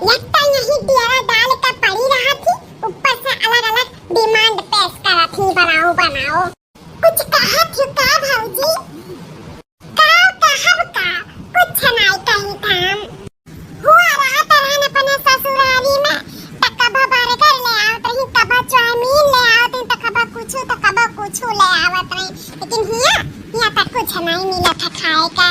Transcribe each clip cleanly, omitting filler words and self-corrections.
लगता यही डेरा डाल का पड़ी रहा थी, ऊपर से अलग अलग डिमांड पेश करा थी, बनाओ बनाओ। कुछ कहा थी का भौजी? कहब का कुछ नहीं कही काम। हुआ रहा तरहन अपने ससुराली में, तकबा बर्गर ले आवत रही, कबा चाउमीन ले आवत रही, तकबा कुछ ले आवत रही, लेकिन हिया तक कुछ नहीं मिला था खाए का।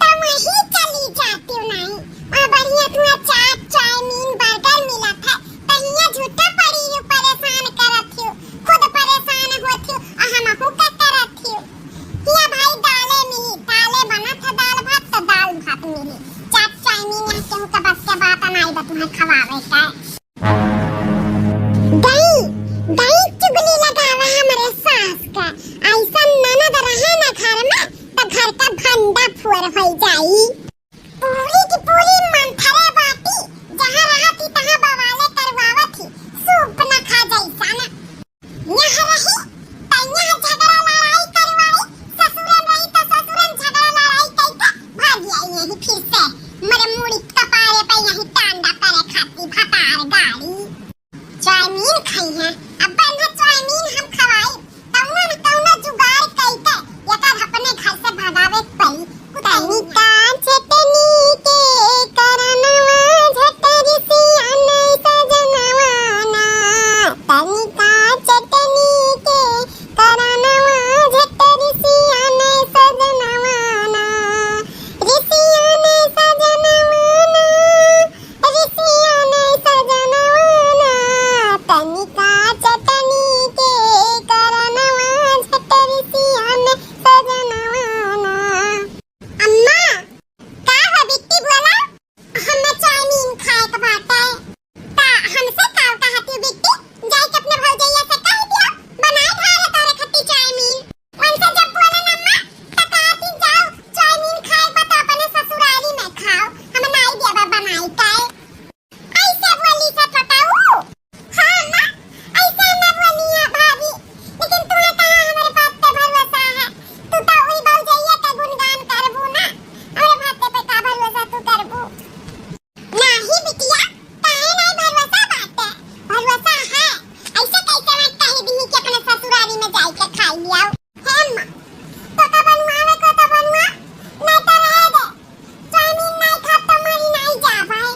तो वही चली जाती हूँ नहीं, और बढ़िया तुम्हें चाट चाउमीन बर्गर मिला था, तो हिया झूठा पड़ी हूँ, परेशान करत हूँ, खुद परेशान होती हूँ, और हमहू का करत हूँ। हिया भाई दाले मिली, दाले बना था दाल भात, तो दाल भात मिली, चाट चाउमीन यहाँ केहू का बस के बात नहीं बा तुम्हें खवावे का। दही चुगली लगावा हमारे सास का, ऐसा ननद रहे ना घर में तो घर का भंडा फुर हो जाई। पूरी की पूरी मंथरे बाटी, जहाँ रहती तहाँ बवाले करवावत थी, सूप न खा जैसा ना। यहाँ रही तो यहाँ झगड़ा लड़ाई करवाई, ससुरन रही तो ससुरन झगड़ा लड़ाई करके भाग आई यही फिर से, मरे मुड़ी कपारे पे यही टांडा करे खाती भतार गाड़ी। चाउमीन खाई है, अब ना चाउमीन हम खवाई, कौनो न कौनो जुगाड़ करके एकर अपने घर से भगावे पड़ी। तनी का चटनी के करनवा झटरी सिया नहीं सजनवा ना, तनी का चटनी के करनवा झटरी सिया नहीं सजनवा ना, रिसिया नहीं सजनवा ना, रिसिया नहीं सजनवा ना, तनी का चटनी के करनवा झटरी सिया नहीं सजनवा ना। अम्मा का है बिट्टी बोला, हमें चाउमीन खाए का बात है, ता हमसे काव कहती बिट्टी, जाई के अपने भौजैया से कह दिया बनाए धारे तारे खट्टी चाउमीन। उनसे जब बोला ना अम्मा ता कहती जाओ चाउमीन खाए बता अपने ससुराली में खाओ, हम नहीं देबा बनाई काए। ऐसे बोली से थटाऊ, हां अम्मा ऐसे न बोली है भाभी, लेकिन तुम्हें कहां हमारे बात पे भरोसा है, तू तो वही भौजैया का गुणगान करबू ना, हमारे बात पे का भरोसा तू करबू? नहीं बिटिया, काहे नहीं भरोसा बात है, भरोसा है। ऐसे कैसे मैं कह दी कि अपने ससुराली में जाई के खाई लियाओ? है अम्मा तो का बनवावे को तो बनवा, नहीं तो रहे दे, चाउमीन नहीं खा तो मरी नहीं जा भाई।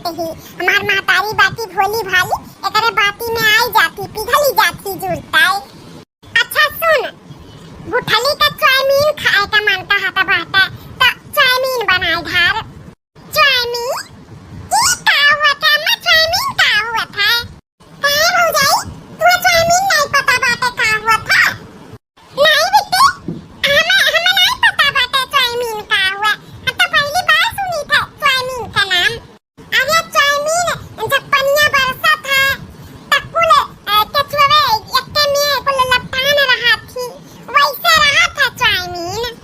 जानते ही हमार महतारी बाती भोली भाली एकरे बाती में आई जाती पिघली जाती जुड़ता है। अच्छा सुन, गुठली का चाउमीन खाए का मन का हाथा बाटा तो चाउमीन बनाए धार। चाउमीन ई का हुआ था? मैं चाउमीन का हुआ था? कहाँ हो जाई? तू चाउमीन नहीं पता बाटे का हुआ था? नहीं बेटे, हमें नहीं पता बाटे चाउमीन का हुआ। हम तो पहली बार सुनी था चाउमीन का नाम। अरे चाउमीन जब पनिया बरसा था तब कुल केचुए यक्के में कुल लपटान रहा थी, वैसे रहा था चाउमीन।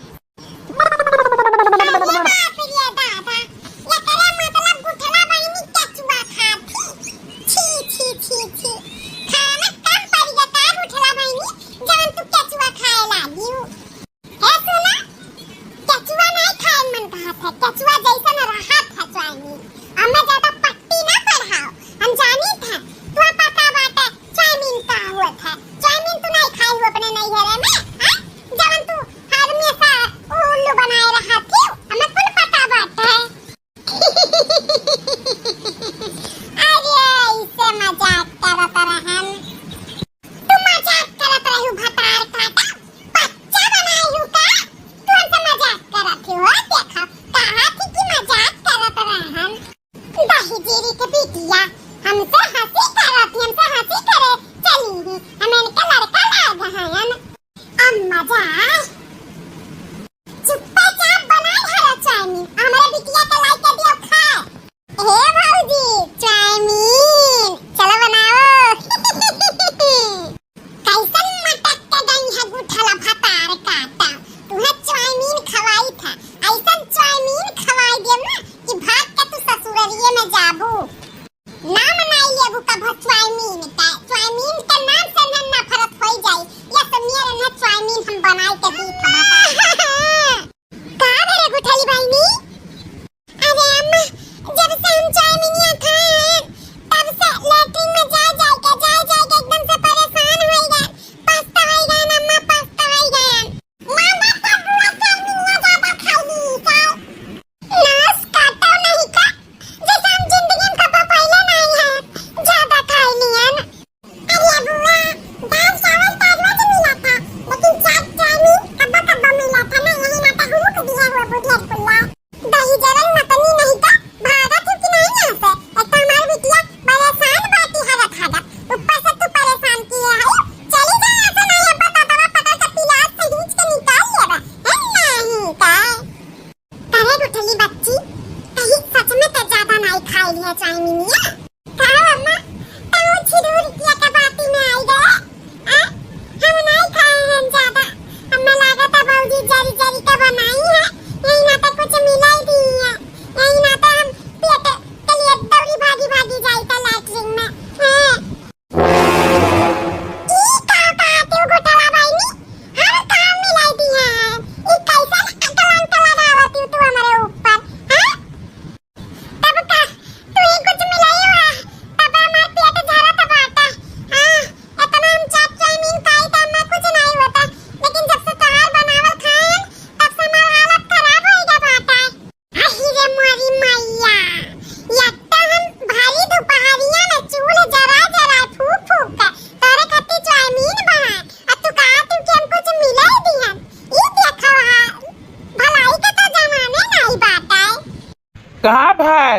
कहाँ भाई?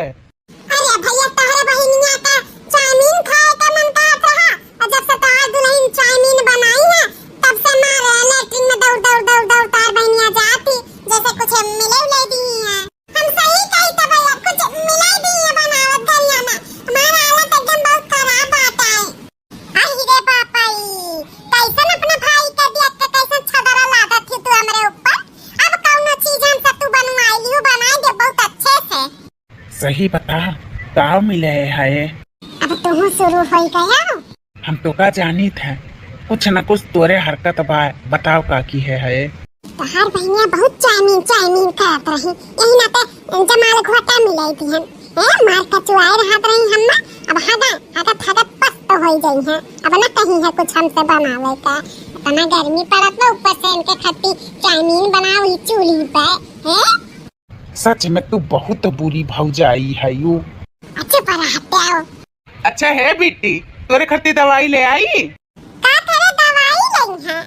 अरे भैया तोहरे बहिनिया का चाउमीन खाए का मन करत रहा और जब से तोहर दुल्हन चाउमीन बनाई है तब से मारे लैट्रिन में दौड़ दौड़ दौड़ दौड़ तार बहिनिया जाती जैसे कुछ मिले उले दी है। हम सही कही तो भैया कुछ मिले दी है बनावत दरिया में। हमारा हालत एकदम बहुत खराब आता है। अरे रे पापाई कैसन अपने भाई का देख के कैसन छदरा लादत थी तू हमरे ऊपर। अब कौनो चीज हम सब तू बनवाई लियो बनाई दे बहुत अच्छे से। सही बता ताव मिले है। अब तुम शुरू हो गया। हम तो का जानी थे कुछ न कुछ तोरे हरकत बा बताओ का की है। तो हर बहनिया बहुत चाउमीन चाउमीन करत रही यही ना पे जमाल घोटा मिलाई थी हम मार का चुआए रहत रही हम अब हगत हगत पस्त हो गई है। अब ना कहीं है कुछ हमसे बनावे का इतना गर्मी पड़त ना ऊपर से इनके खट्टी चाउमीन बनाओ ही चूल्ही पे है। सच में तू बहुत बुरी भौजाई है यू। अच्छा अच्छा है बेटी, तोरे खती दवाई ले आई। का करे दवाई लई है,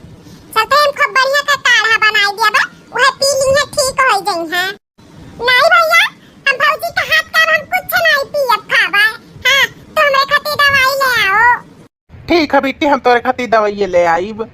चलते हम खूब बढ़िया का काढ़ा बनाई दिया बा, वह पी ली है ठीक हो जाई है। नहीं भैया, हम भौजी का हाथ का हम कुछ नहीं पियब खावा। हां, तो हमरे खातिर दवाई ले आओ। ठीक है बेटी, हम तोरे खती दवाई ले आईब।